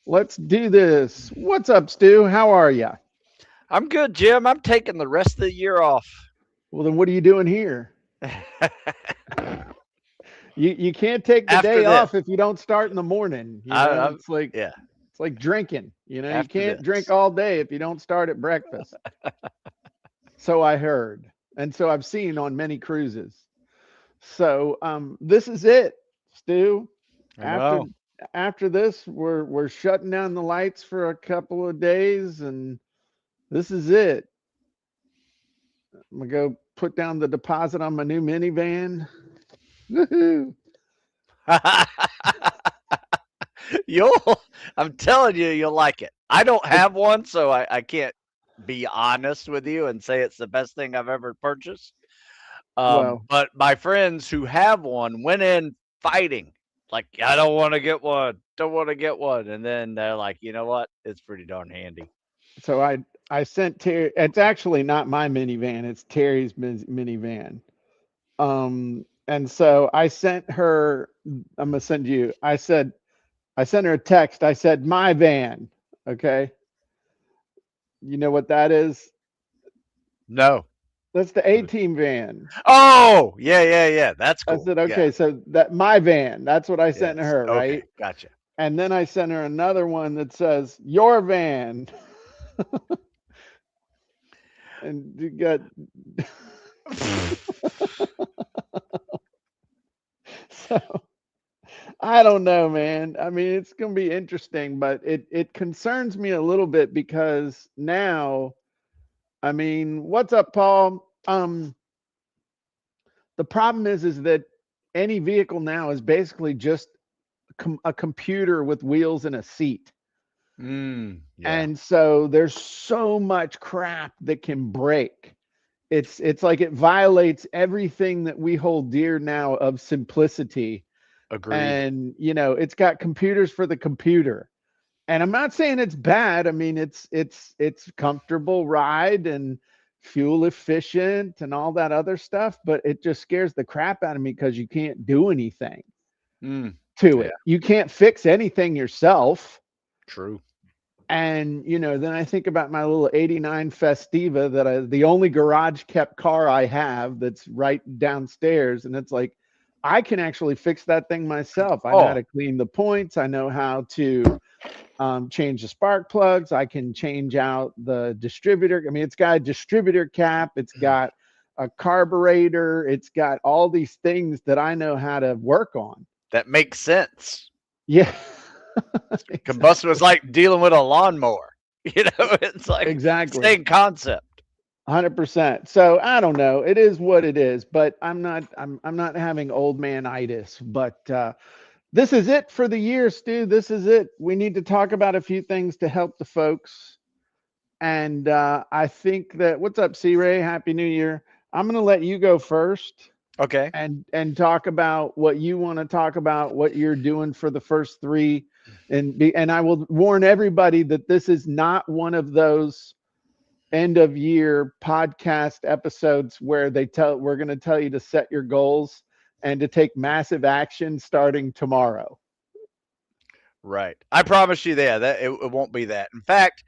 Let's do this. What's up, Stu? How are you? I'm good, Jim. I'm taking the rest of the year off. Well, then what are you doing here? You can't take the After day this, off if you don't start in the morning. I yeah. It's like drinking. You After can't drink this, all day if you don't start at breakfast. So I heard, and so I've seen on many cruises. So this is it, Stu. I After know. after this, we're shutting down the lights for a couple of days, and this is it. I'm gonna go put down the deposit on my new minivan. Woohoo! You'll. I'm telling you, you'll like it. I don't It, have one, so I can't be honest with you and say it's the best thing I've ever purchased. well, But my friends who have one went in fighting, like, I don't want to get one, don't want to get one, and then they're like, you know what? It's pretty darn handy. so I sent Terry. It's actually not my minivan. It's Terry's minivan. And so I sent her. I'm gonna send you. I sent her a text. I said my van. Okay, you know what that is? No. That's the A team van. Oh, yeah, yeah, yeah. That's I cool. said, Yeah. okay, so that my van. That's what I sent to Yes. her, Okay. right? Gotcha. And then I sent her another one that says your van, and you got. So I don't know, man. I mean, it's going to be interesting, but it concerns me a little bit because now, I mean, what's up, Paul? The problem is that any vehicle now is basically just a computer with wheels and a seat. Yeah. And so there's so much crap that can break. It's like it violates everything that we hold dear now of simplicity. Agreed. And it's got computers for the computer. And I'm not saying it's bad. I mean, it's comfortable ride and fuel efficient and all that other stuff, but it just scares the crap out of me because you can't do anything Mm. to Yeah. it. You can't fix anything yourself. True. And then I think about my little '89 Festiva the only garage kept car I have that's right downstairs, and it's like I can actually fix that thing myself. I know how Oh, to clean the points. I know how to change the spark plugs. I can change out the distributor. I mean, it's got a distributor cap. It's got a carburetor. It's got all these things that I know how to work on. that makes sense. Yeah, Combustion was exactly, like dealing with a lawnmower. It's like exactly. same concept. 100%. So I don't know. It is what it is, but I'm not having old man-itis. But this is it for the year, Stu. This is it. We need to talk about a few things to help the folks. And I think that what's up, C Ray? Happy New Year. I'm gonna let you go first Okay. and talk about what you want to talk about, what you're doing for the first three. And I will warn everybody that this is not one of those end of year podcast episodes where we're going to tell you to set your goals and to take massive action starting tomorrow. Right. I promise you that it won't be that. In fact,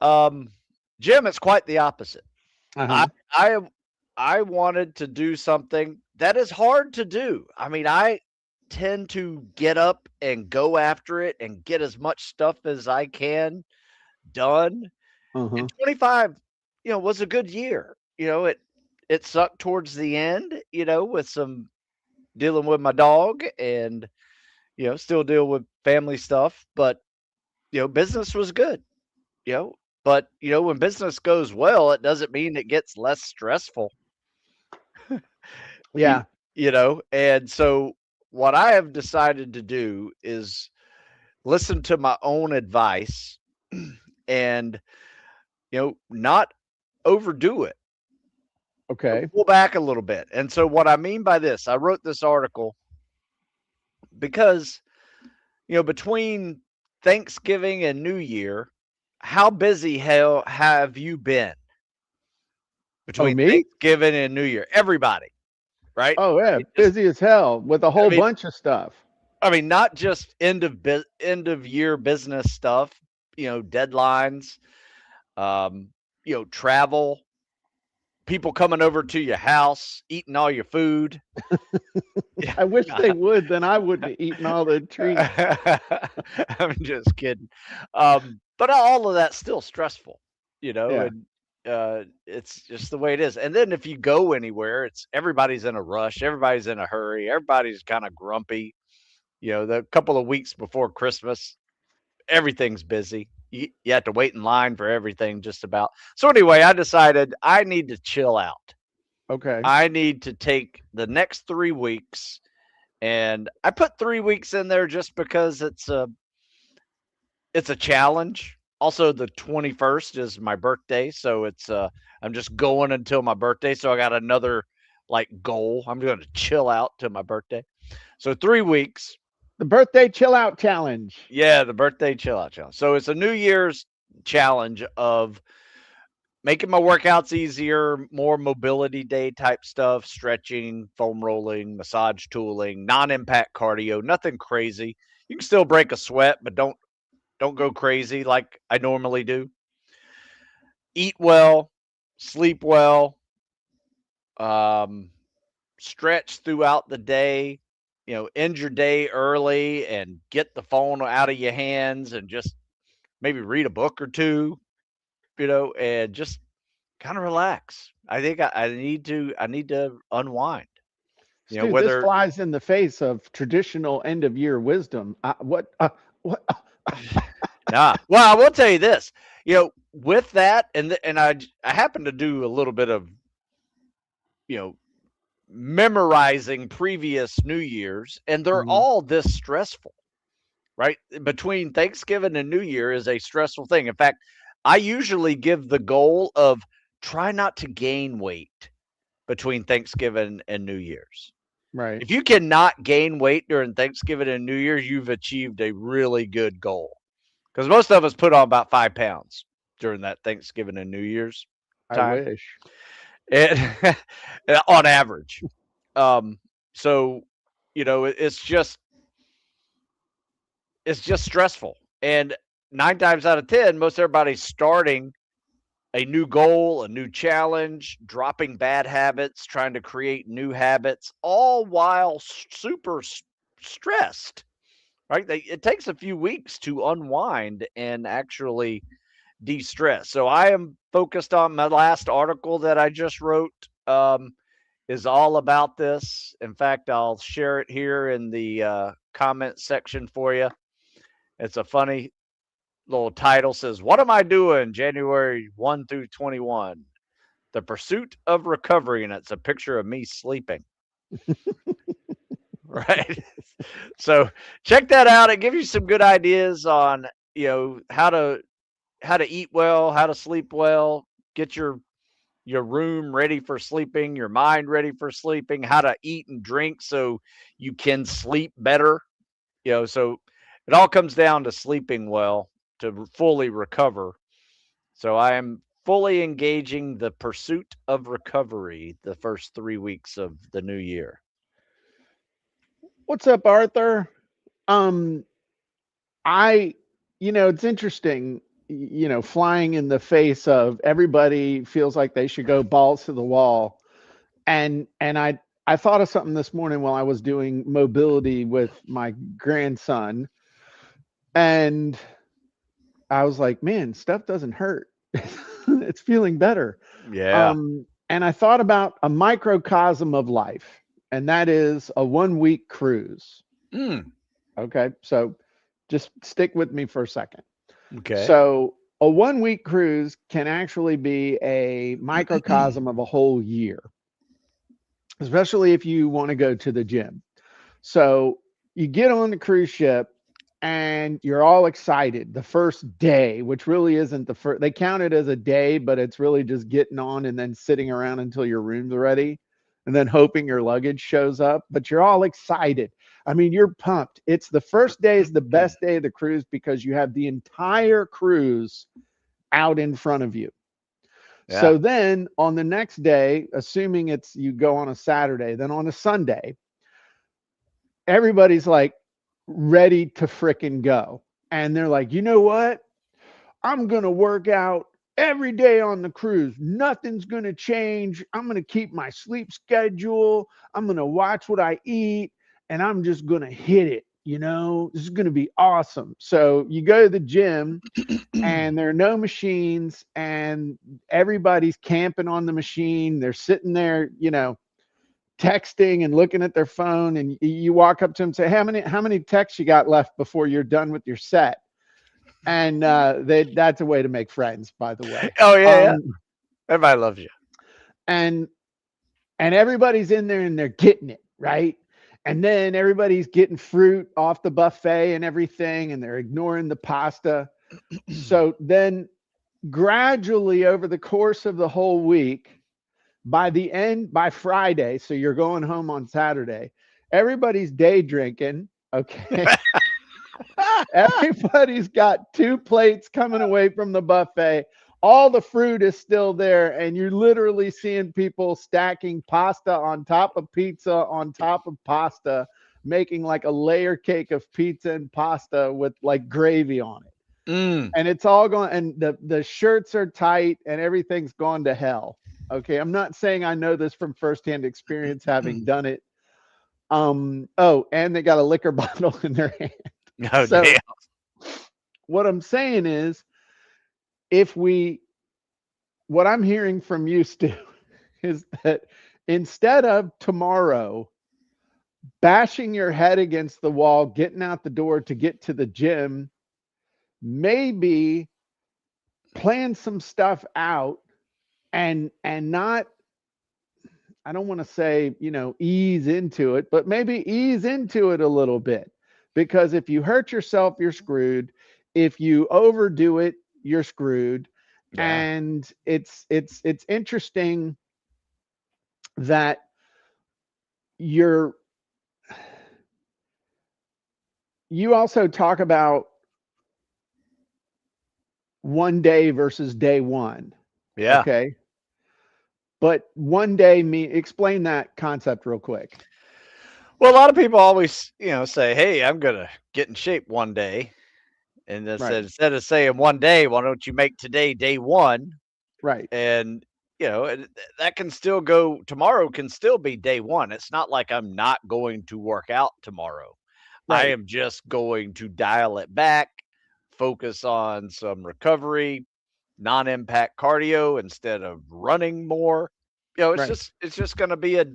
um, Jim, it's quite the opposite. I Uh-huh. I I wanted to do something that is hard to do. I mean, I tend to get up and go after it and get as much stuff as I can done. Uh-huh. And 25, was a good year. It sucked towards the end, with some dealing with my dog and still deal with family stuff, but business was good, you know. But when business goes well, it doesn't mean it gets less stressful. You, Yeah. and so what I have decided to do is listen to my own advice and not overdo it. Okay. Pull back a little bit. And so what I mean by this, I wrote this article because between Thanksgiving and New Year, how busy hell have you been Oh, between me? Thanksgiving and New Year? Everybody, right? Oh, yeah, It just, busy as hell with a I whole mean, bunch of stuff. I mean, not just end of year business stuff, deadlines, um, travel, people coming over to your house, eating all your food. Yeah. I wish they would, then I wouldn't have eaten all the treats. I'm just kidding. But all of that's still stressful, Yeah. and it's just the way it is. And then if you go anywhere, it's everybody's in a rush, everybody's in a hurry, everybody's kind of grumpy. The couple of weeks before Christmas, everything's busy. You have to wait in line for everything just about. So anyway, I decided I need to chill out. Okay. I need to take the next 3 weeks, and I put 3 weeks in there just because it's a challenge. Also, the 21st is my birthday, so I'm just going until my birthday. So I got another like goal. I'm going to chill out till my birthday. So 3 weeks. The birthday chill out challenge. Yeah, the birthday chill out challenge. So it's a New Year's challenge of making my workouts easier, more mobility day type stuff, stretching, foam rolling, massage tooling, non-impact cardio, nothing crazy. You can still break a sweat, but don't go crazy like I normally do. Eat well, sleep well, um, stretch throughout the day. End your day early and get the phone out of your hands and just maybe read a book or two. And just kind of relax. I think I need to unwind. Stu, this Whether flies in the face of traditional end of year wisdom. What? well, I will tell you this. With that, and I happen to do a little bit of you know memorizing previous New Year's, and they're Mhm. all this stressful, right? Between Thanksgiving and New Year is a stressful thing. In fact, I usually give the goal of try not to gain weight between Thanksgiving and New Year's. Right. If you cannot gain weight during Thanksgiving and New Year's, you've achieved a really good goal. Because most of us put on about 5 pounds during that Thanksgiving and New Year's I time, wish. and on average. Um, so it's just stressful, and 9 times out of 10, most everybody's starting a new goal, a new challenge, dropping bad habits, trying to create new habits, all while super stressed, right? It takes a few weeks to unwind and actually de stress. So I am focused on my last article that I just wrote, is all about this. In fact, I'll share it here in the comment section for you. It's a funny little title, says, "What am I doing January 1 through 21? The Pursuit of Recovery." And it's a picture of me sleeping. Right. So check that out. It gives you some good ideas on, how to eat well, how to sleep well, get your room ready for sleeping, your mind ready for sleeping, how to eat and drink so you can sleep better. So it all comes down to sleeping well to fully recover. So I am fully engaging the pursuit of recovery the first 3 weeks of the new year. What's up, Arthur? Um, I, it's interesting, flying in the face of everybody feels like they should go balls to the wall. And I thought of something this morning while I was doing mobility with my grandson, and I was like, man, stuff doesn't hurt. It's feeling better. Yeah. And I thought about a microcosm of life, and that is a 1 week cruise. Mm, Okay. So just stick with me for a second. okay. So a 1 week cruise can actually be a microcosm of a whole year, especially if you want to go to the gym. So you get on the cruise ship and you're all excited the first day, which really isn't the first, they count it as a day, but it's really just getting on and then sitting around until your room's ready and then hoping your luggage shows up. But you're all excited. I mean, you're pumped. It's the first day is the best day of the cruise because you have the entire cruise out in front of you. Yeah. So then on the next day, assuming it's you go on a Saturday, then on a Sunday, everybody's like, ready to frickin' go. And they're like, you know what? I'm going to work out every day on the cruise. Nothing's going to change. I'm going to keep my sleep schedule. I'm going to watch what I eat and I'm just going to hit it. You know, this is going to be awesome. So you go to the gym and there are no machines and everybody's camping on the machine. They're sitting there, you know, texting and looking at their phone and you walk up to them and say, how many texts you got left before you're done with your set? And that's a way to make friends, by the way. Oh yeah, yeah. Um, Everybody loves you. and everybody's in there and they're getting it right. And then everybody's getting fruit off the buffet and everything, and they're ignoring the pasta. So then, gradually over the course of the whole week, by Friday, so you're going home on Saturday, everybody's day drinking. Okay. Everybody's got two plates coming away from the buffet. All the fruit is still there, and you're literally seeing people stacking pasta on top of pizza on top of pasta, making like a layer cake of pizza and pasta with like gravy on it. Mm. And it's all going, and the shirts are tight, and everything's gone to hell. Okay, I'm not saying I know this from firsthand experience, having done it. Oh, and they got a liquor bottle in their hand. Oh So damn. what I'm saying is, if we, what I'm hearing from you, Stu, is that instead of tomorrow bashing your head against the wall, getting out the door to get to the gym, maybe plan some stuff out and not, I don't want to say, you know, ease into it, but maybe ease into it a little bit. Because if you hurt yourself, you're screwed. If you overdo it, you're screwed. Yeah. And it's interesting that you're you also talk about one day versus day one. Yeah. Okay. But one day, explain that concept real quick. Well, a lot of people always, say, "Hey, I'm gonna get in shape one day," and then Right. said instead of saying one day, why don't you make today day one? Right. And that can still go. Tomorrow can still be day one. It's not like I'm not going to work out tomorrow. I Right. am just going to dial it back, focus on some recovery, non-impact cardio instead of running more. It's Right. just going to be a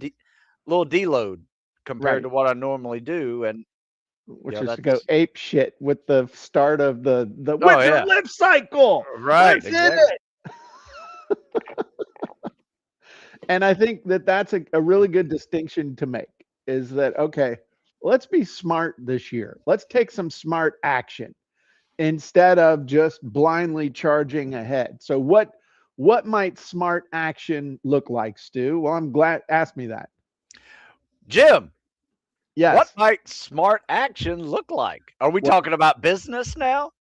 little deload compared Right. to what I normally do, and Which is to go that's ape shit with the start of the oh winter yeah, lift cycle. right, Let's hit exactly, it. And I think that that's a really good distinction to make, is that, okay, let's be smart this year. Let's take some smart action instead of just blindly charging ahead. So what might smart action look like, Stu? Well, I'm glad ask me that. Jim. What Yes. might smart action look like? Are we Well, talking about business now?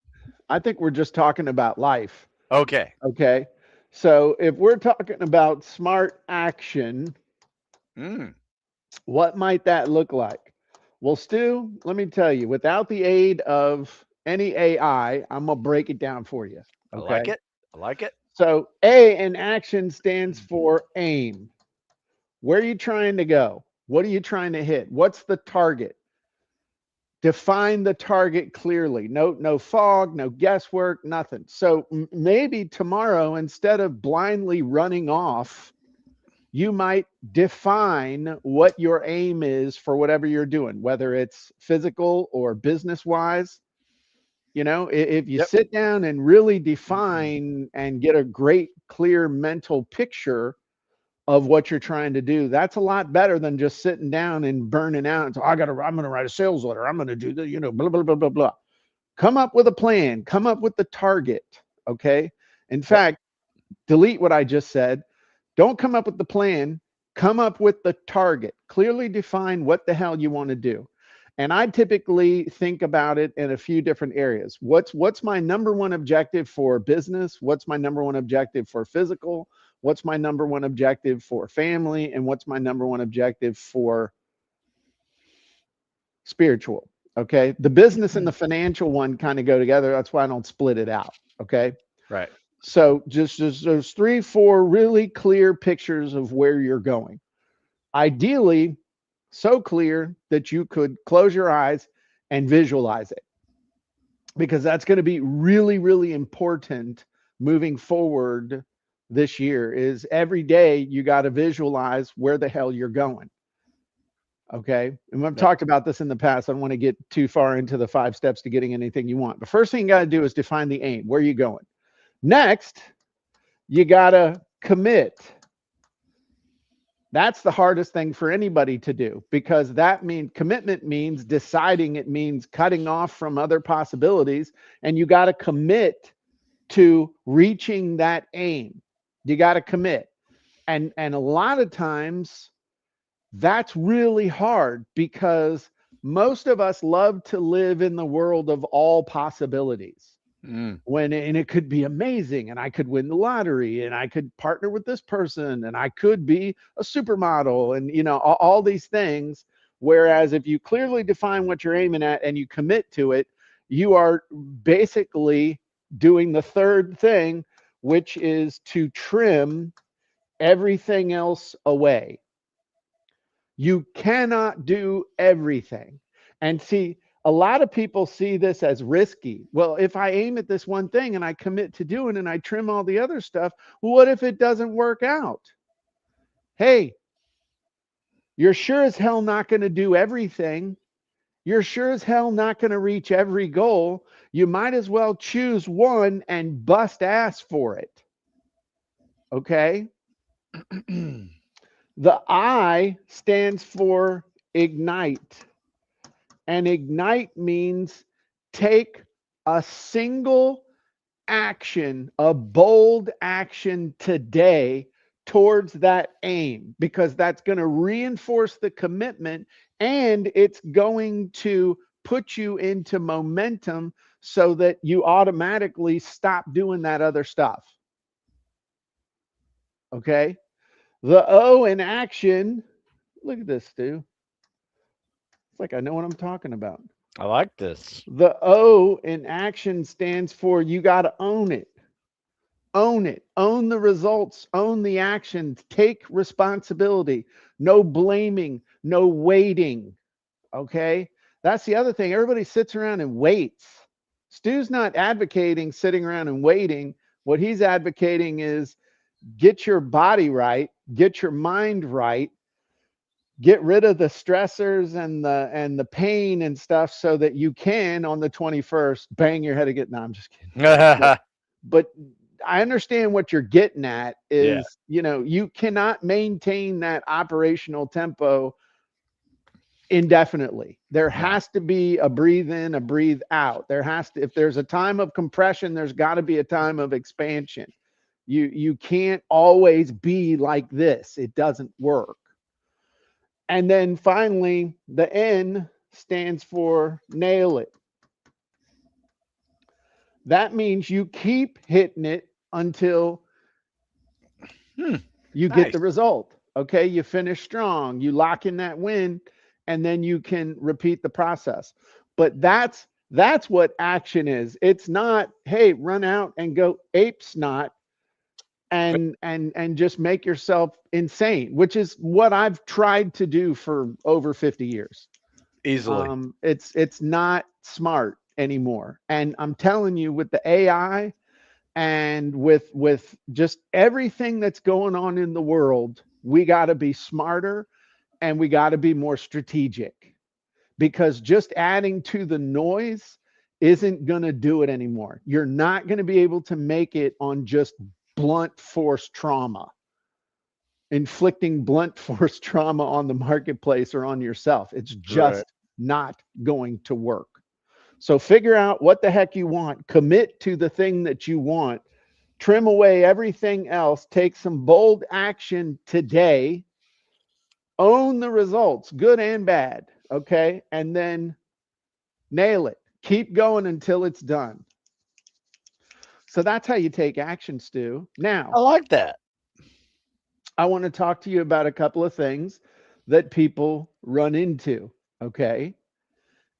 I think we're just talking about life. Okay. Okay. So if we're talking about smart action, Mm, what might that look like? Well, Stu, let me tell you, without the aid of any AI, I'm going to break it down for you. I like Okay. it. I like it. So A in action stands for aim. Where are you trying to go? What are you trying to hit? What's the target? Define the target clearly. No fog, no guesswork, nothing. So maybe tomorrow, instead of blindly running off, you might define what your aim is for whatever you're doing, whether it's physical or business wise. You know, if you Yep. sit down and really define and get a great, clear mental picture of what you're trying to do, that's a lot better than just sitting down and burning out. And so I'm going to write a sales letter. I'm going to do the, blah, blah, blah, blah, blah. Come up with a plan, come up with the target. Okay. In Yep. fact, delete what I just said. Don't come up with the plan, come up with the target. Clearly define what the hell you want to do. And I typically think about it in a few different areas. What's my number one objective for business? What's my number one objective for physical? What's my number one objective for family? And what's my number one objective for spiritual? Okay. The business and the financial one kind of go together. That's why I don't split it out. Okay. Right. So just those three, four really clear pictures of where you're going. Ideally, so clear that you could close your eyes and visualize it, because that's going to be really, really important moving forward this year. Is every day you got to visualize where the hell you're going. Okay. And I've Yep. talked about this in the past. I don't want to get too far into the 5 steps to getting anything you want. The first thing you got to do is define the aim. Where are you going? Next, you got to commit. That's the hardest thing for anybody to do, because that means commitment means deciding, it means cutting off from other possibilities, and you got to commit to reaching that aim. You got to commit. And a lot of times that's really hard, because most of us love to live in the world of all possibilities, Mm. when and it could be amazing, and I could win the lottery, and I could partner with this person, and I could be a supermodel, and all these things. Whereas if you clearly define what you're aiming at and you commit to it, you are basically doing the third thing, which is to trim everything else away. You cannot do everything. And see, a lot of people see this as risky. Well, if I aim at this one thing and I commit to doing and I trim all the other stuff, what if it doesn't work out? Hey, you're sure as hell not going to do everything. You're sure as hell not going to reach every goal. You might as well choose one and bust ass for it. Okay. The I stands for ignite. And ignite means take a single action, a bold action today towards that aim, because that's going to reinforce the commitment, and it's going to put you into momentum so that you automatically stop doing that other stuff. Okay. The O in action, look at this, Stu. It's like I know what I'm talking about. I like this. The O in action stands for you got to own it. Own it. Own the results. Own the actions. Take responsibility. No blaming. No waiting. Okay. That's the other thing. Everybody sits around and waits. Stu's not advocating sitting around and waiting. What he's advocating is get your body right, get your mind right, get rid of the stressors and the pain and stuff, so that you can on the 21st bang your head again. No, I'm just kidding. But but I understand what you're getting at Yeah. is, you cannot maintain that operational tempo indefinitely. There No. has to be a breathe in, a breathe out. There has to, if there's a time of compression, there's got to be a time of expansion. You can't always be like this. It doesn't work. And then finally, the N stands for nail it. That means you keep hitting it until Hmm. you get Nice. the result. Okay, you finish strong, you lock in that win, and then you can repeat the process. But that's what action is. It's not, hey, run out and go ape snot and just make yourself insane, which is what I've tried to do for over 50 years. Easily. It's not smart anymore. And I'm telling you, with the AI and with just everything that's going on in the world, we got to be smarter and we got to be more strategic, because just adding to the noise isn't going to do it anymore. You're not going to be able to make it on just blunt force trauma, inflicting blunt force trauma on the marketplace or on yourself. It's Right. just not going to work. So figure out what the heck you want, commit to the thing that you want, trim away everything else, take some bold action today, own the results, good and bad. Okay. And then nail it. Keep going until it's done. So that's how you take action, Stu. I Now, like that. I want to talk to you about a couple of things that people run into. Okay.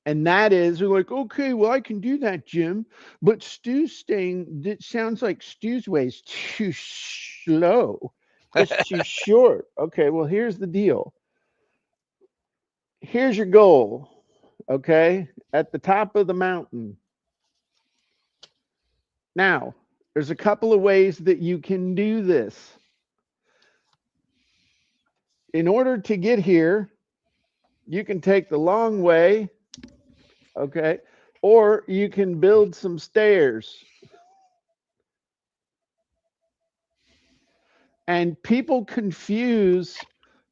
And that is, we're like, okay, well, I can do that, Jim. But Stu's staying, it sounds like Stu's way is too slow. It's too short. Okay, well, here's the deal. Here's your goal. Okay, at the top of the mountain. Now, there's a couple of ways that you can do this. In order to get here, you can take the long way, okay, or you can build some stairs. And people confuse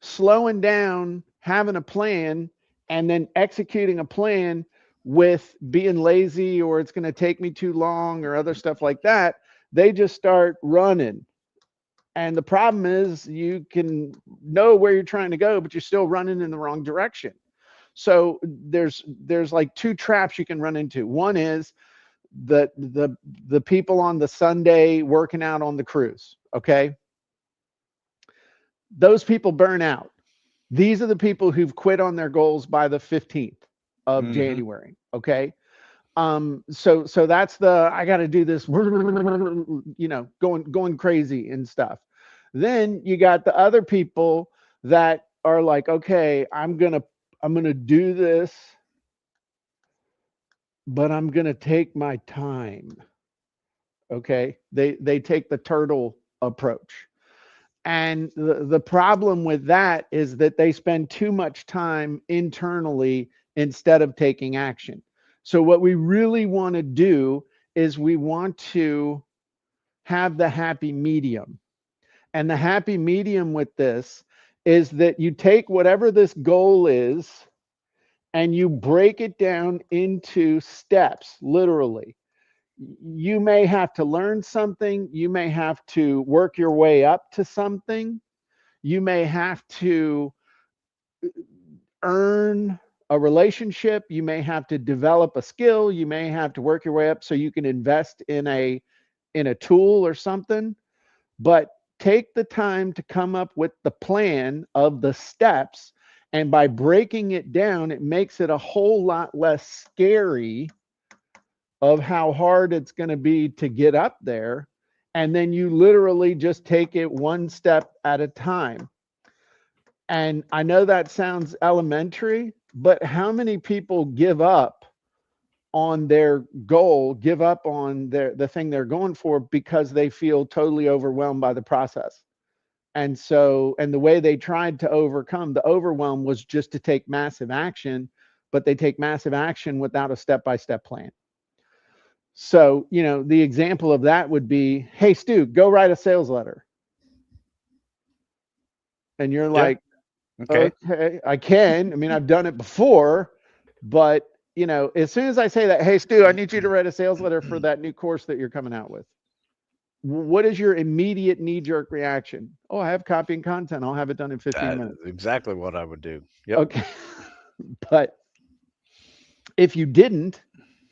slowing down, having a plan, and then executing a plan with being lazy or it's going to take me too long or other stuff like that. They just start running. And the problem is you can know where you're trying to go, but you're still running in the wrong direction. So there's like two traps you can run into. One is the people on the Sunday working out on the cruise. Okay, those people burn out. These are the people who've quit on their goals by the 15th of Hmm. January. Okay. So that's the I got to do this, going crazy and stuff. Then you got the other people that are like, okay, I'm gonna do this, but I'm gonna take my time. Okay, they take the turtle approach. And the problem with that is that they spend too much time internally instead of taking action. So, what we really want to do is we want to have the happy medium. And the happy medium with this is that you take whatever this goal is and you break it down into steps, literally. You may have to learn something, you may have to work your way up to something, you may have to earn a relationship, you may have to develop a skill, you may have to work your way up so you can invest in a tool or something, but take the time to come up with the plan of the steps, and by breaking it down it makes it a whole lot less scary of how hard it's going to be to get up there, and then you literally just take it one step at a time. And I know that sounds elementary, but how many people give up on their goal, give up on the thing they're going for because they feel totally overwhelmed by the process? And the way they tried to overcome the overwhelm was just to take massive action, but they take massive action without a step-by-step plan. So, the example of that would be, hey, Stu, go write a sales letter. And you're Yeah. like, Okay. okay, I can. I mean, I've done it before, but as soon as I say that, hey, Stu, I need you to write a sales letter for that new course that you're coming out with. What is your immediate knee jerk reaction? Oh, I have copy and content. I'll have it done in 15 That minutes. is exactly what I would do. Yep. Okay. But if you didn't,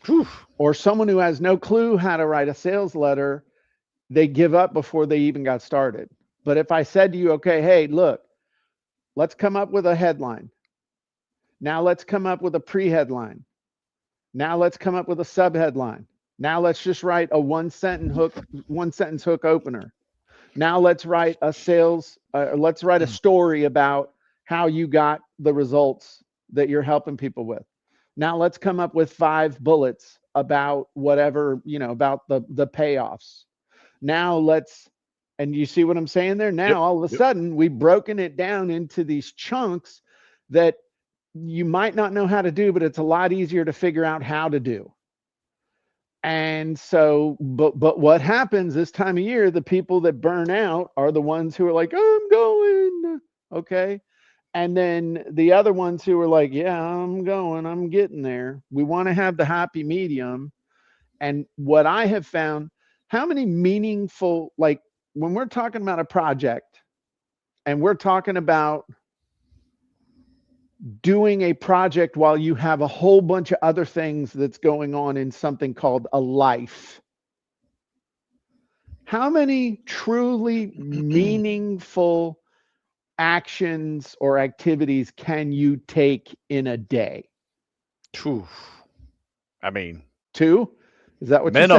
Whew. or someone who has no clue how to write a sales letter, they give up before they even got started. But if I said to you, okay, hey, look, let's come up with a headline. Now let's come up with a pre headline. Now let's come up with a subheadline. Now let's just write a one sentence hook opener. Now let's write a story about how you got the results that you're helping people with. Now let's come up with 5 bullets about whatever, about the payoffs. Now let's, and you see what I'm saying there? Yep. Now all of a Yep. sudden we've broken it down into these chunks that you might not know how to do, but it's a lot easier to figure out how to do. And so, but what happens this time of year, the people that burn out are the ones who are like, I'm going. Okay. And then the other ones who are like, yeah, I'm going, I'm getting there. We want to have the happy medium. And what I have found, how many meaningful, like when we're talking about a project and we're talking about doing a project while you have a whole bunch of other things that's going on in something called a life, how many truly meaningful actions or activities can you take in a day? Phew. I mean, Two? Is that what you said?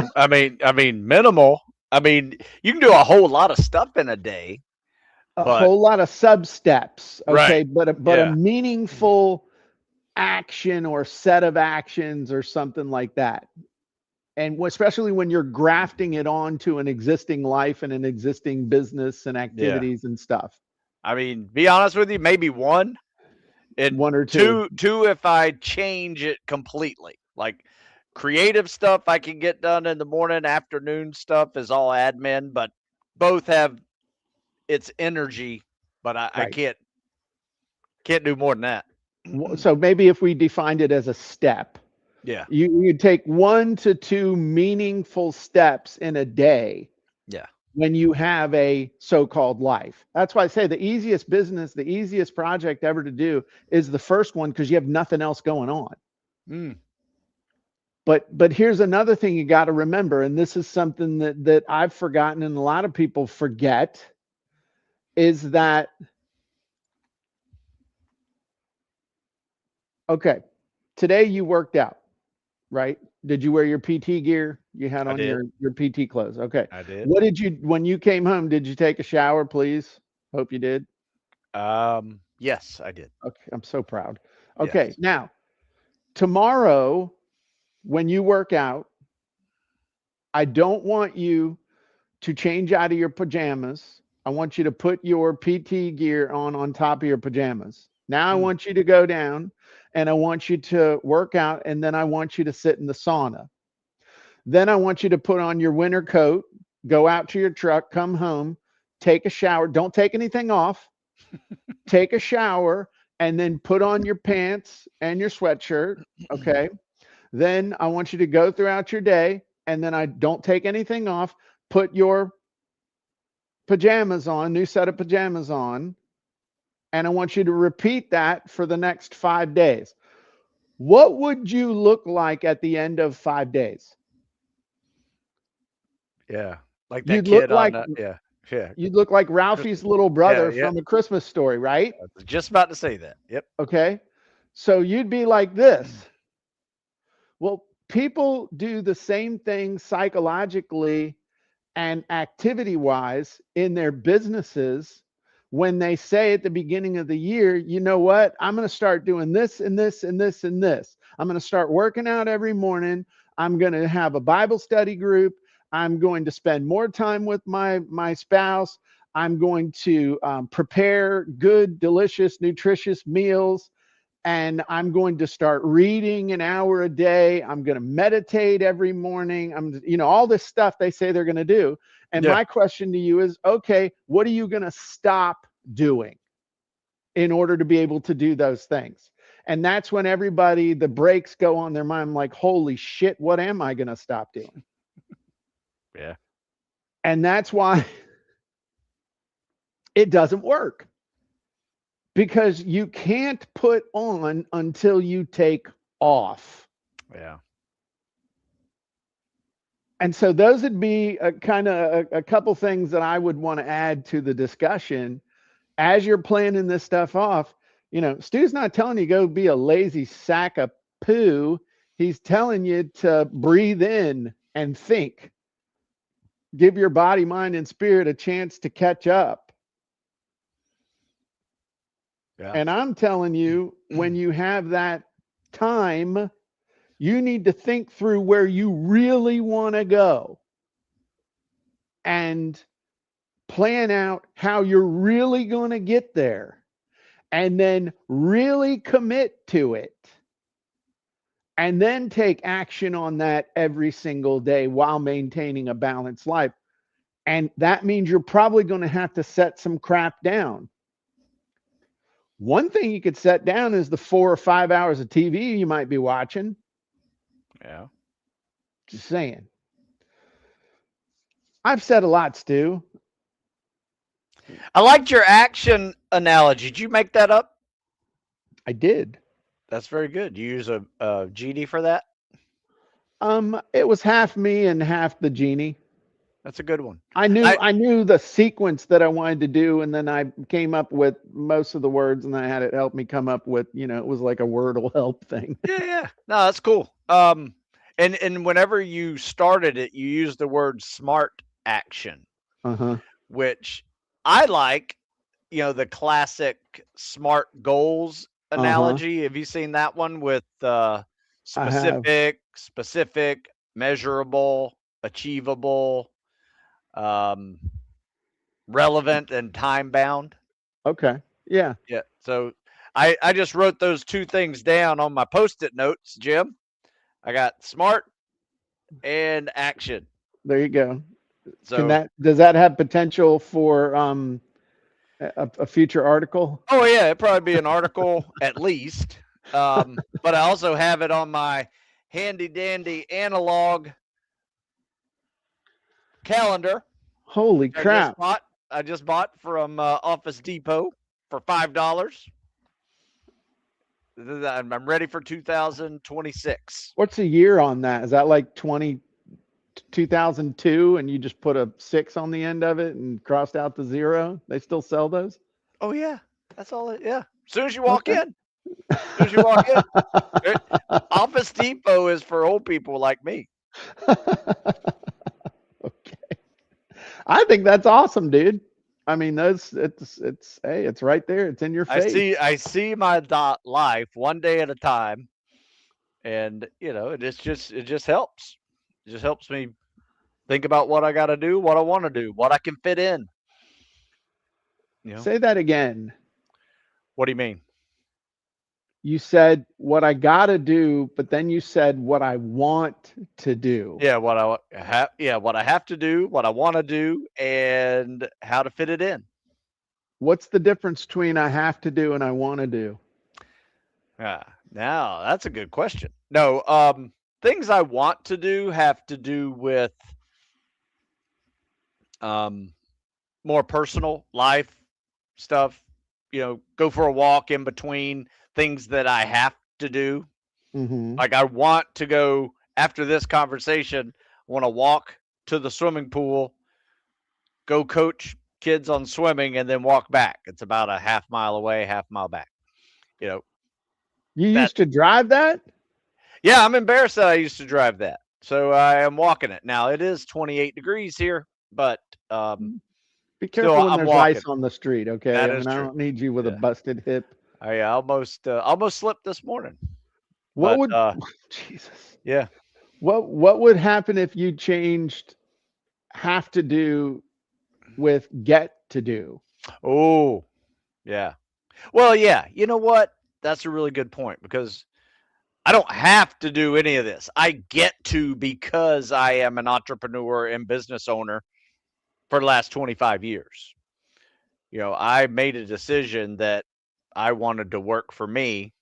minimal. I mean, you can do a whole lot of stuff in a day, A but whole lot of sub steps, right. okay, but a Yeah. meaningful action or set of actions or something like that. And especially when you're grafting it onto an existing life and an existing business and Yeah. activities and stuff. I mean, be honest with you, maybe one and One or two. two if I change it completely. Like creative stuff I can get done in the morning, afternoon stuff is all admin, but both have its energy, but I Right. can't do more than that. So maybe if we defined it as a step, Yeah. you take 1 to 2 meaningful steps in a day Yeah. when you have a so-called life. That's why I say the easiest business, the easiest project ever to do is the first one because you have nothing else going on. Mm. But here's another thing you got to remember, and this is something that I've forgotten and a lot of people forget, is that okay, today you worked out, right? Did you wear your PT gear? You had I on did. your PT clothes. Okay. I did. What did you when you came home, did you take a shower, please? Hope you did. Yes, I did. Okay, I'm so proud. Okay, Yes. now tomorrow when you work out, I don't want you to change out of your pajamas. I want you to put your PT gear on top of your pajamas. Now I Mm. want you to go down and I want you to work out and then I want you to sit in the sauna. Then I want you to put on your winter coat, go out to your truck, come home, take a shower. Don't take anything off. Take a shower and then put on your pants and your sweatshirt. Okay. Then I want you to go throughout your day and then I don't take anything off. Put your pajamas on, new set of pajamas on, and I want you to repeat that for the next 5 days. What would you look like at the end of 5 days? Yeah. Like that You'd look kid on like the yeah. Yeah. you'd look like Ralphie's Christmas. little Yeah, brother yeah. from A Christmas Story, right? I was just about to say that. Yep. Okay. So you'd be like this. Well, people do the same thing psychologically and activity wise in their businesses when they say at the beginning of the year, you know what, I'm going to start doing this and this and this and this. I'm going to start working out every morning. I'm going to have a Bible study group. I'm going to spend more time with my spouse. I'm going to prepare good, delicious, nutritious meals and I'm going to start reading an hour a day. I'm going to meditate every morning. All this stuff they say they're going to do. And Yeah. my question to you is, okay, what are you going to stop doing in order to be able to do those things? And that's when everybody, the brakes go on their mind, like, holy shit, what am I going to stop doing? Yeah. And that's why it doesn't work because you can't put on until you take off. Yeah. And so those would be a kind of a couple things that I would want to add to the discussion as you're planning this stuff off. Stu's not telling you go be a lazy sack of poo. He's telling you to breathe in and think. Give your body, mind, and spirit a chance to catch up. Yeah. And I'm telling you, when you have that time, you need to think through where you really want to go and plan out how you're really going to get there and then really commit to it and then take action on that every single day while maintaining a balanced life. And that means you're probably going to have to set some crap down. One thing you could set down is the 4 or 5 hours of TV you might be watching. Yeah. Just saying. I've said a lot, Stu. I liked your action analogy. Did you make that up? I did. That's very good. You use a genie for that? It was half me and half the genie. That's a good one. I knew the sequence that I wanted to do, and then I came up with most of the words, and I had it help me come up with, it was like a Wordle help thing. Yeah, yeah. No, that's cool. And whenever you started it, you used the word smart action, Uh-huh. which I like. The classic smart goals Uh-huh. analogy. Have you seen that one with I have. specific, measurable, achievable, um, relevant, and time bound? Okay. Yeah. Yeah. So I just wrote those two things down on my post-it notes, Jim. I got smart and action. There you go. So, Does that have potential for a future article? oh yeah, it'd probably be an article at least. But I also have it on my handy dandy analog calendar. Holy I just crap. bought. I just bought from Office Depot for $5. I'm ready for 2026. What's the year on that? Is that like 2002, and you just put a 6 on the end of it and crossed out the 0? They still sell those? Oh yeah, that's all. Yeah, as soon as you walk Okay. in, as soon as you walk in, it- Office Depot is for old people like me. Okay. I think that's awesome, dude. I mean, those it's hey, it's right there. It's in your face. I see my life one day at a time, and it just helps. It just helps me think about what I got to do, what I want to do, what I can fit in. You know, Say that again. what do you mean? You said what I got to do, but then you said what I want to do. Yeah, what I have. Yeah, what I have to do, what I want to do, and how to fit it in. What's the difference between I have to do and I want to do? Now that's a good question. No, things I want to do have to do with um, more personal life stuff. Go for a walk in between things that I have to do. Mm-hmm. Like I want to go after this conversation. I want to walk to the swimming pool, go coach kids on swimming, and then walk back. It's about a half mile away, half mile back. You know You that. used to drive that? Yeah, I'm embarrassed that I used to drive that. So I am walking it now. It is 28 degrees here, but Be still careful when I'm there's walking. ice on the street, okay? That I is mean, I true. don't need you with a Yeah, busted hip. I almost slipped this morning, What but would Jesus? yeah. What would happen if you changed have to do with get to do? Oh, yeah. Well, yeah. You know what? That's a really good point because I don't have to do any of this. I get to because I am an entrepreneur and business owner for the last 25 years. I made a decision that I wanted to work for me.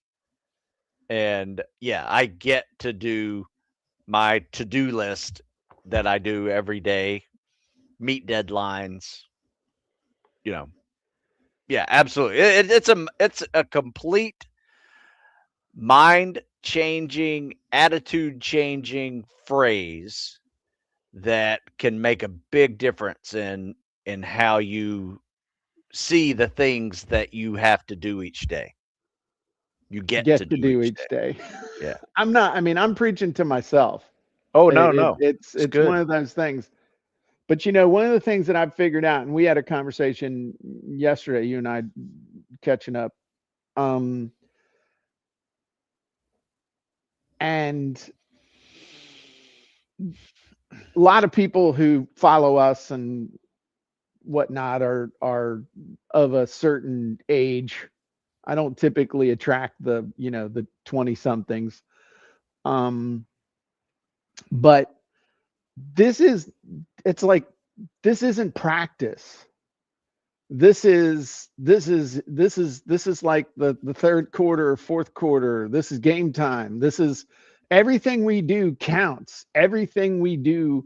And yeah, I get to do my to do list that I do every day, meet deadlines, you know. Yeah, absolutely. It's a complete mind changing, attitude changing phrase that can make a big difference in how you see the things that you have to do each day. You get to Get to do do each each day. day. Yeah. I'm not. I mean, I'm preaching to myself. Oh no, no. It's It's one good. of those things. But one of the things that I've figured out, and we had a conversation yesterday, you and I catching up. Um, and a lot of people who follow us and whatnot are of a certain age. I don't typically attract the 20 somethings. Um, but this is it's like this isn't practice. This is like the third quarter or fourth quarter. This is game time. This is everything we do counts. Everything we do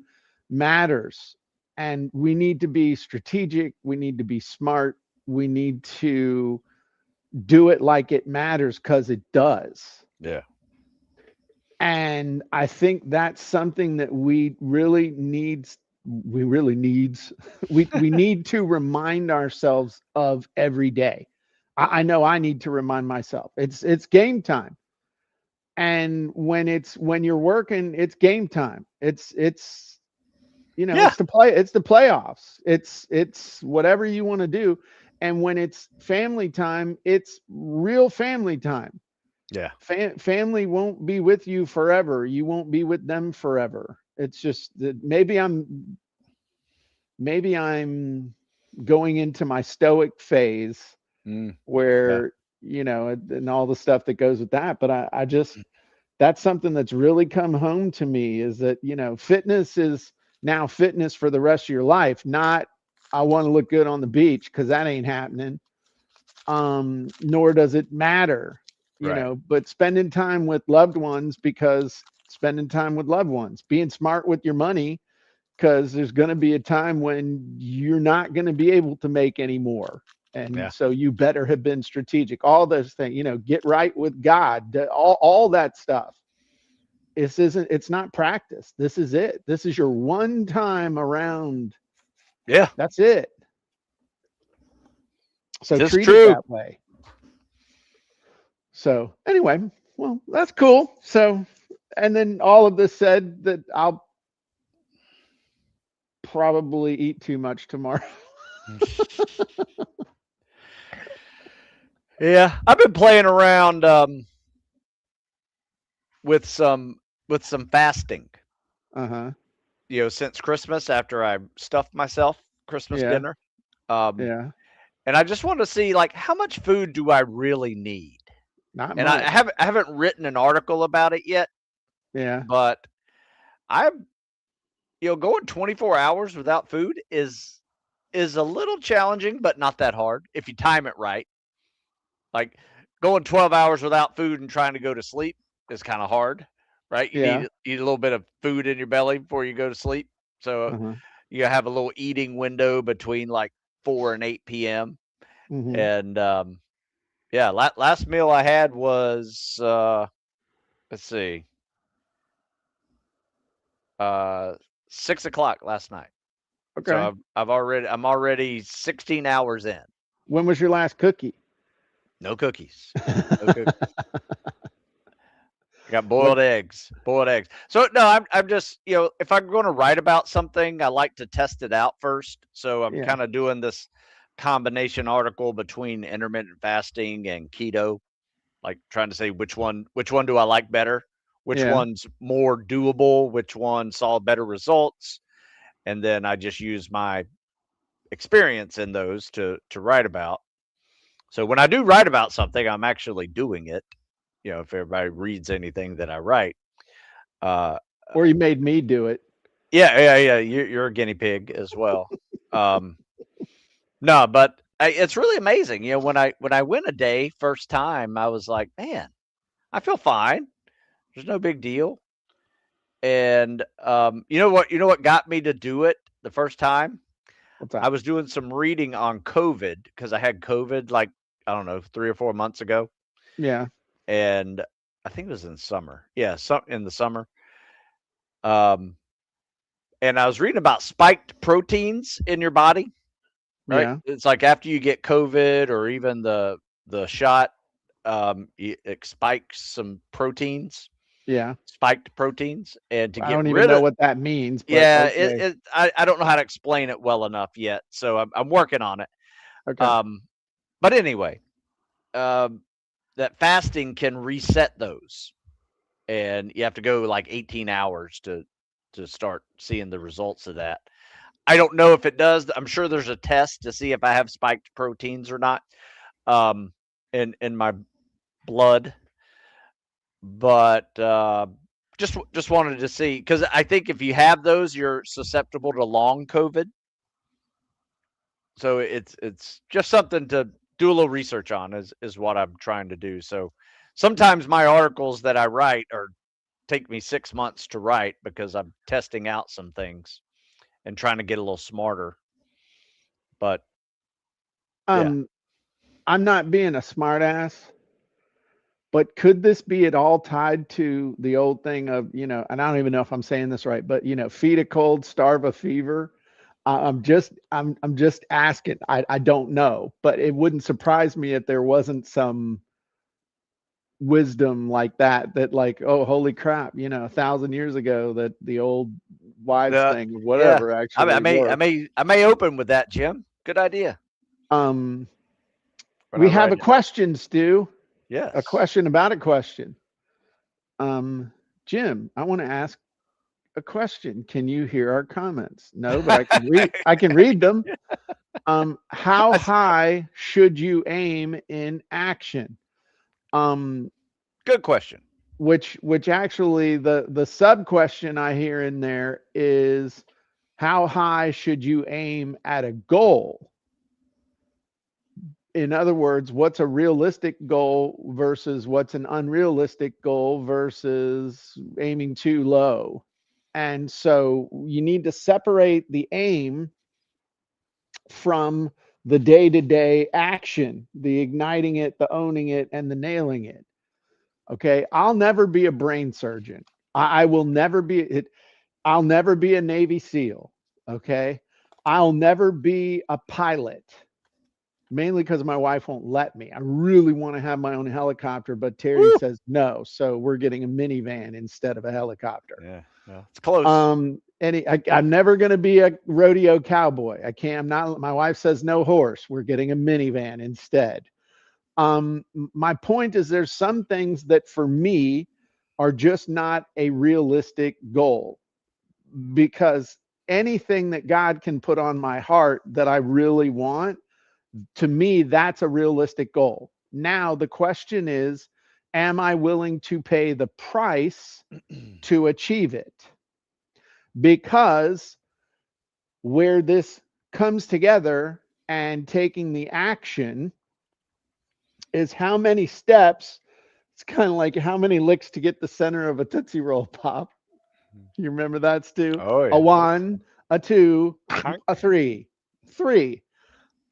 matters. And we need to be strategic. We need to be smart. We need to do it like it matters because it does. Yeah. And I think that's something that we really need. we really needs we need to remind ourselves of every day. I know I need to remind myself. It's game time. And when you're working, it's game time. It's Yeah, it's the playoffs. It's whatever you want to do. And when it's family time, it's real family time. yeah, Family won't be with you forever. You won't be with them forever. It's just that maybe I'm going into my stoic phase mm, yeah, where and all the stuff that goes with that. But I just that's something that's really come home to me is that fitness is now fitness for the rest of your life, not I want to look good on the beach, because that ain't happening. Nor does it matter, right, but spending time with loved ones, because spending time with loved ones, being smart with your money, because there's going to be a time when you're not going to be able to make any more. And yeah, so you better have been strategic. All those things, get right with God, all that stuff. It's not practice. This is it. This is your one time around. yeah. That's it. So Just treat it true. that way. So anyway, well, that's cool. So, and then all of this said that I'll probably eat too much tomorrow. Yeah, I've been playing around with some with some fasting. Uh-huh. Since Christmas after I stuffed myself Christmas Yeah. dinner. Um, Yeah. and I just want to see like how much food do I really need? Not And I much. haven't written an article about it yet, Yeah. but I'm going 24 hours without food is a little challenging, but not that hard if you time it right. Like going 12 hours without food and trying to go to sleep is kind of hard, right? You Yeah. need eat a little bit of food in your belly before you go to sleep. So Uh-huh. you have a little eating window between like 4 and 8 p.m. Mm-hmm. And yeah, last meal I had was let's see, uh 6 o'clock last night. So Okay. I'm already 16 hours in. When was your last cookie? No cookies. No cookies. I got What? boiled eggs. Boiled eggs. So no, I'm just if I'm going to write about something, I like to test it out first. So I'm Yeah. kind of doing this combination article between intermittent fasting and keto, like trying to say which one do I like better, which Yeah. one's more doable, which one saw better results, and then I just use my experience in those to write about. So when I do write about something, I'm actually doing it. If everybody reads anything that I write. Uh, Or you made me do it. yeah, yeah, yeah. You're a guinea pig as well. Um, no, but it's really amazing. When I went a day first time, I was like, man, I feel fine. There's no big deal. And you know what got me to do it the first time? What's I that? was doing some reading on COVID because I had COVID like I don't know 3 or 4 months ago, Yeah. and I think it was in summer. Yeah, some in the summer. Um, and I was reading about spiked proteins in your body. Right, Yeah. it's like after you get COVID or even the shot, it spikes some proteins, Yeah. spiked proteins, and to I get don't even rid know of what that means, but yeah, okay. I don't know how to explain it well enough yet, so I'm working on it. Okay. Um, but anyway, um, that fasting can reset those, and you have to go like 18 hours to start seeing the results of that. I don't know if it does. I'm sure there's a test to see if I have spiked proteins or not, um, in my blood, but just wanted to see because I think if you have those, you're susceptible to long COVID. So it's just something to do a little research on is what I'm trying to do. So sometimes my articles that I write are take me 6 months to write because I'm testing out some things and trying to get a little smarter. But yeah, Um, I'm not being a smartass, But could this be at all tied to the old thing of, and I don't even know if I'm saying this right, but feed a cold, starve a fever? I'm just asking. I don't know, but it wouldn't surprise me if there wasn't some wisdom like that, that like, oh, holy crap, 1,000 years ago, that the old wives thing, Yeah. whatever, I mean, actually worked. I may open with that, Jim. Good idea. Um, When I we have write a it. question, Stu. A Yes. question about a question. Um, Jim, I want to ask a question. Can you hear our comments? No, but I can read. I can read them. How That's high should you aim in action? Um, good question. which actually, the sub question I hear in there is, how high should you aim at a goal? In other words, what's a realistic goal versus what's an unrealistic goal versus aiming too low? And so you need to separate the aim from the day-to-day action, the igniting it, the owning it, and the nailing it. Okay. I'll never be a brain surgeon. I will never be it. I'll never be a Navy SEAL. Okay. I'll never be a pilot, mainly because my wife won't let me. I really want to have my own helicopter, but Terry Woo. says no. So we're getting a minivan instead of a helicopter. Yeah. Well, it's close. I'm never going to be a rodeo cowboy. I can't. I'm not. My wife says no horse. We're getting a minivan instead. My point is, there's some things that for me are just not a realistic goal, because anything that God can put on my heart that I really want, to me, that's a realistic goal. Now, the question is, am I willing to pay the price to achieve it? Because where this comes together and taking the action is how many steps. It's kind of like how many licks to get the center of a Tootsie Roll Pop. You remember that, Stu? Oh A yeah. one, a two, Honk. a three. Three.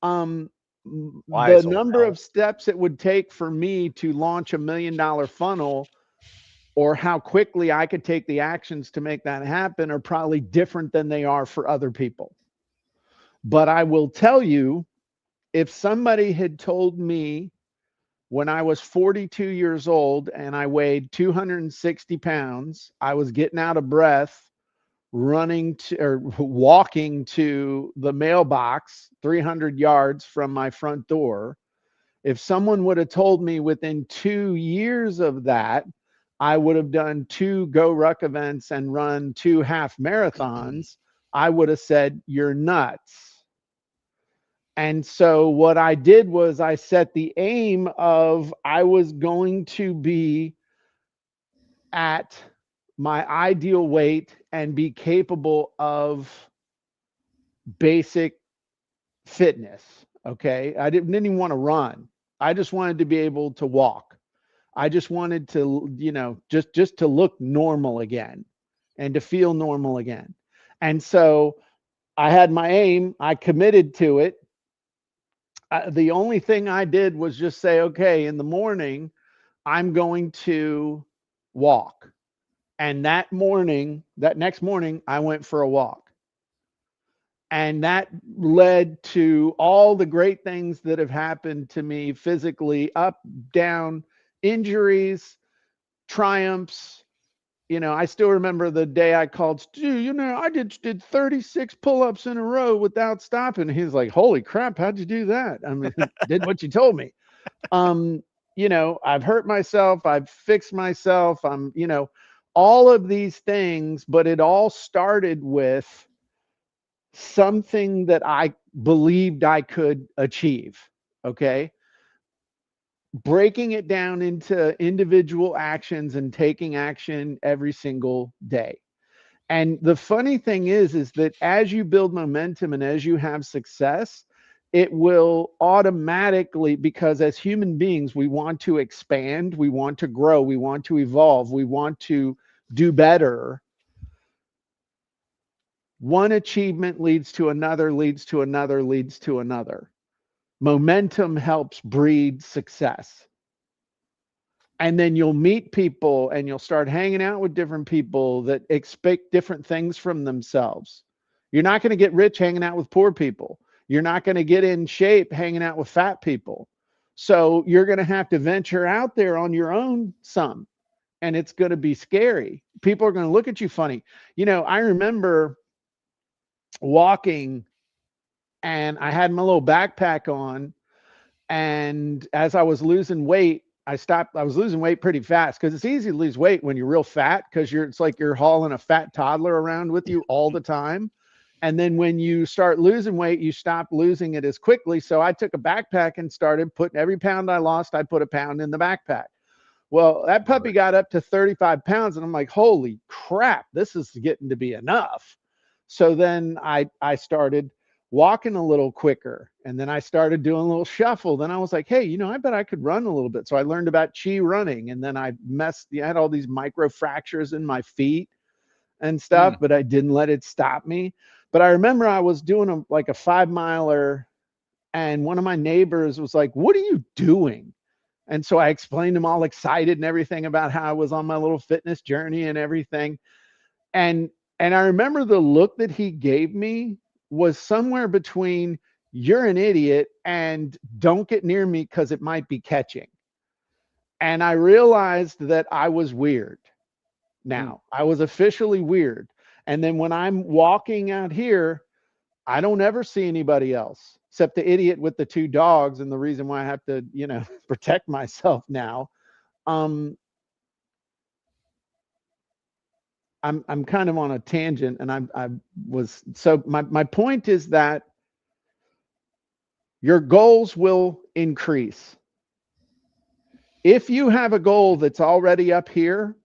Um, the Wise old number Al. of steps it would take for me to launch $1 million funnel, or how quickly I could take the actions to make that happen, are probably different than they are for other people. But I will tell you, if somebody had told me when I was 42 years old and I weighed 260 pounds, I was getting out of breath running to, or walking to the mailbox 300 yards from my front door. If someone would have told me within 2 years of that, I would have done 2 Go Ruck events and run 2 half marathons, I would have said, you're nuts. And so what I did was I set the aim of, I was going to be at my ideal weight and be capable of basic fitness. Okay. I didn't even want to run. I just wanted to be able to walk. I just wanted to, just to look normal again and to feel normal again. And so I had my aim, I committed to it. The only thing I did was just say, okay, in the morning, I'm going to walk. And that next morning, I went for a walk. And that led to all the great things that have happened to me physically, up, down, injuries, triumphs. I still remember the day I called Stu, I did 36 pull-ups in a row without stopping. He's like, holy crap, how'd you do that? I mean, did what you told me. um I've hurt myself, I've fixed myself, all of these things, but it all started with something that I believed I could achieve. Okay. Breaking it down into individual actions and taking action every single day. And the funny thing is that as you build momentum and as you have success, it will automatically, because as human beings, we want to expand, we want to grow, we want to evolve, we want to do better. One achievement leads to another, leads to another, leads to another. Momentum helps breed success. And then you'll meet people and you'll start hanging out with different people that expect different things from themselves. You're not going to get rich hanging out with poor people. You're not going to get in shape hanging out with fat people. So you're going to have to venture out there on your own some, and it's going to be scary. People are going to look at you funny. I remember walking and I had my little backpack on, and as I was losing weight, I stopped. I was losing weight pretty fast because it's easy to lose weight when you're real fat because it's like you're hauling a fat toddler around with you all the time. And then when you start losing weight, you stop losing it as quickly. So I took a backpack and started putting every pound I lost, I put a pound in the backpack. Well, that puppy got up to 35 pounds, and I'm like, holy crap, this is getting to be enough. So then I started walking a little quicker, and then I started doing a little shuffle. Then I was like, hey, I bet I could run a little bit. So I learned about chi running, and then I had all these micro fractures in my feet and stuff, Mm. but I didn't let it stop me. But I remember I was doing like a 5 miler, and one of my neighbors was like, what are you doing? And so I explained to him all excited and everything about how I was on my little fitness journey and everything. And and I remember the look that he gave me was somewhere between you're an idiot and don't get near me because it might be catching. And I realized that I was weird Mm. now. I was officially weird. And then when I'm walking out here, I don't ever see anybody else except the idiot with the two dogs. And the reason why I have to, protect myself now. Um, I'm kind of on a tangent, and I was so my point is that your goals will increase. If you have a goal that's already up here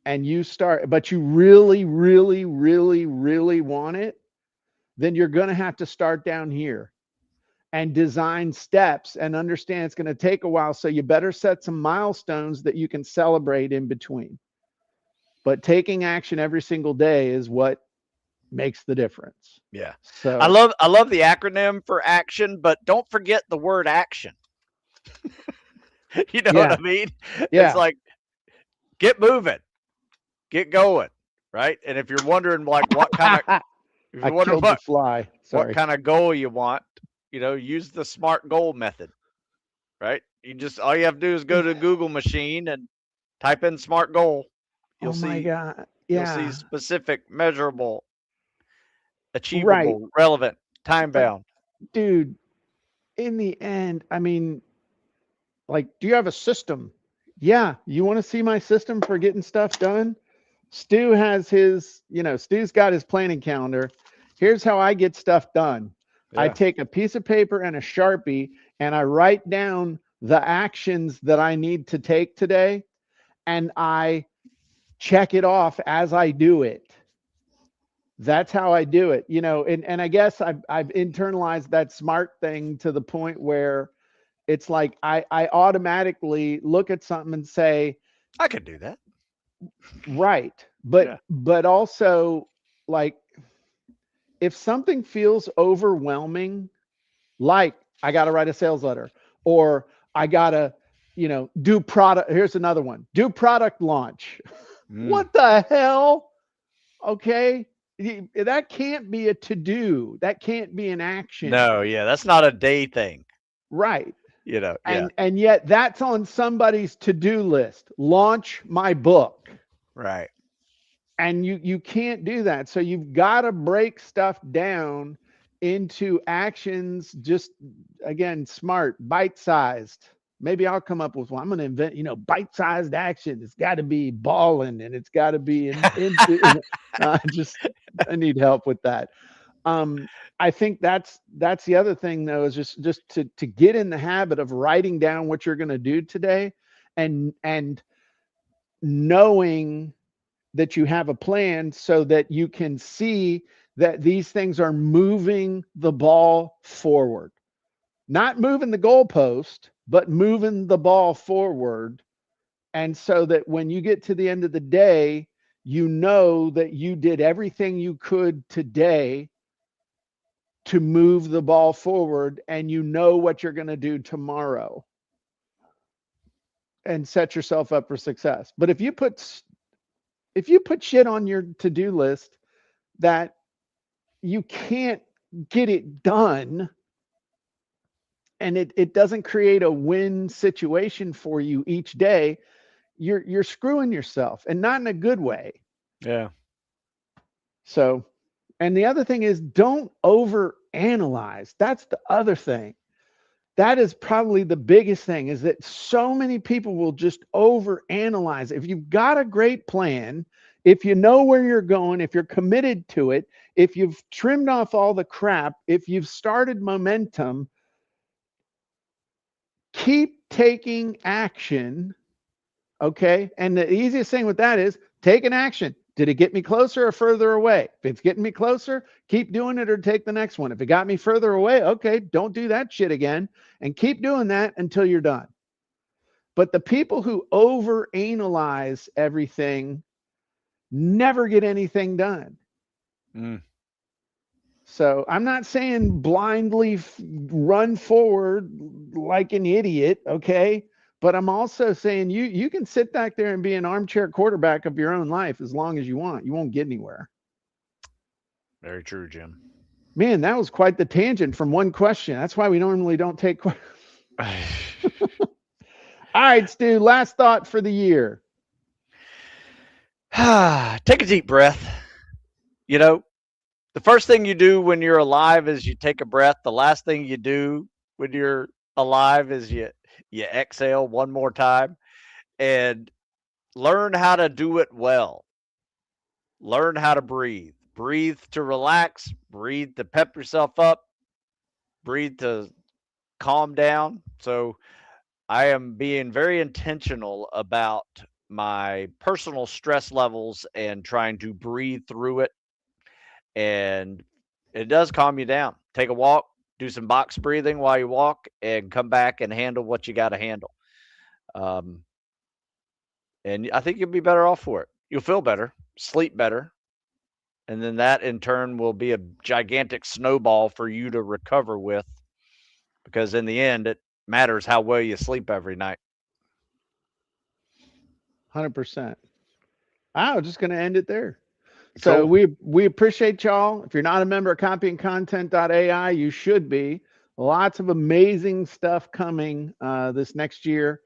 and you start, but you really, really, really, really want it, then you're going to have to start down here and design steps and understand it's going to take a while. So you better set some milestones that you can celebrate in between. But taking action every single day is what makes the difference. Yeah. I So, love I love the acronym for action, but don't forget the word action. You know what yeah, I mean? It's yeah. like get moving, get going, right? And if you're wondering like if I you're wondering killed the fly. what Sorry. kind of goal you want, use the SMART goal method, right? All you have to do is go to Google machine and type in SMART goal. You'll Oh my see God. you'll see Yeah. specific, measurable, Right. achievable, relevant, time But bound. dude, in the end, I mean, like, do you have a system? Yeah. You want to see my system for getting stuff done? Stu has Stu's got his planning calendar. Here's how I get stuff done. I Yeah. take a piece of paper and a Sharpie and I write down the actions that I need to take today, and I check it off as I do it. That's how I do it, and I guess I've internalized that smart thing to the point where it's like I automatically look at something and say, I could do that. right, Yeah. but also, like, if something feels overwhelming, like I got to write a sales letter, or I got to, do product. Here's another one: do product launch. Mm. What the hell? Okay, that can't be a to do. That can't be an action. No, yeah, that's not a day thing. Right. Yeah, And yet that's on somebody's to do list. Launch my book. right. And you can't do that. So you've got to break stuff down into actions, just again, smart, bite-sized. Maybe I'll come up with one. I'm going to invent, bite-sized action. It's got to be balling, and it's got to be just I need help with that. um I think that's the other thing, though, is just to get in the habit of writing down what you're going to do today, and knowing that you have a plan so that you can see that these things are moving the ball forward, not moving the goalpost, but moving the ball forward. And so that when you get to the end of the day, you know that you did everything you could today to move the ball forward, and you know what you're going to do tomorrow. and set yourself up for success. But if you put shit on your to-do list that you can't get it done, and it doesn't create a win situation for you each day, you're screwing yourself, and not in a good way. Yeah. So, and the other thing is, don't over analyze. That's the other thing. That is probably the biggest thing, is that so many people will just over analyze. If you've got a great plan, if you know where you're going, if you're committed to it, if you've trimmed off all the crap, if you've started momentum, keep taking action. Okay. And the easiest thing with that is take an action. Did it get me closer or further away? If it's getting me closer, keep doing it or take the next one. If it got me further away, okay, don't do that shit again, and keep doing that until you're done. But the people who overanalyze everything never get anything done. Mm. So I'm not saying blindly run forward like an idiot, okay? But I'm also saying you can sit back there and be an armchair quarterback of your own life as long as you want. You won't get anywhere. Very true, Jim. Man, that was quite the tangent from one question. That's why we normally don't take questions. All right, Stu, last thought for the year. Take a deep breath. You know, the first thing you do when you're alive is you take a breath. The last thing you do when you're alive is you exhale one more time, and learn how to do it well. Learn how to breathe. Breathe to relax, breathe to pep yourself up, breathe to calm down. So I am being very intentional about my personal stress levels and trying to breathe through it. And it does calm you down. Take a walk, do some box breathing while you walk, and come back and handle what you got to handle. Um, and I think you'll be better off for it. You'll feel better, sleep better, and then that in turn will be a gigantic snowball for you to recover with, because in the end, it matters how well you sleep every night. 100%. I was just going to end it there. So Cool. we appreciate y'all. If you're not a member of CopyandContent.AI, you should be. Lots of amazing stuff coming this next year.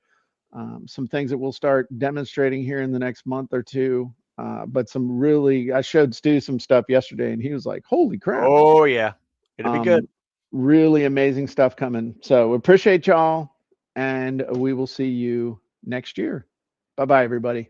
Some things that we'll start demonstrating here in the next month or two. But some really, I showed Stu some stuff yesterday, and he was like, "Holy crap!" Oh, yeah. It'll be good. Really amazing stuff coming. So we appreciate y'all, and we will see you next year. Bye bye, everybody.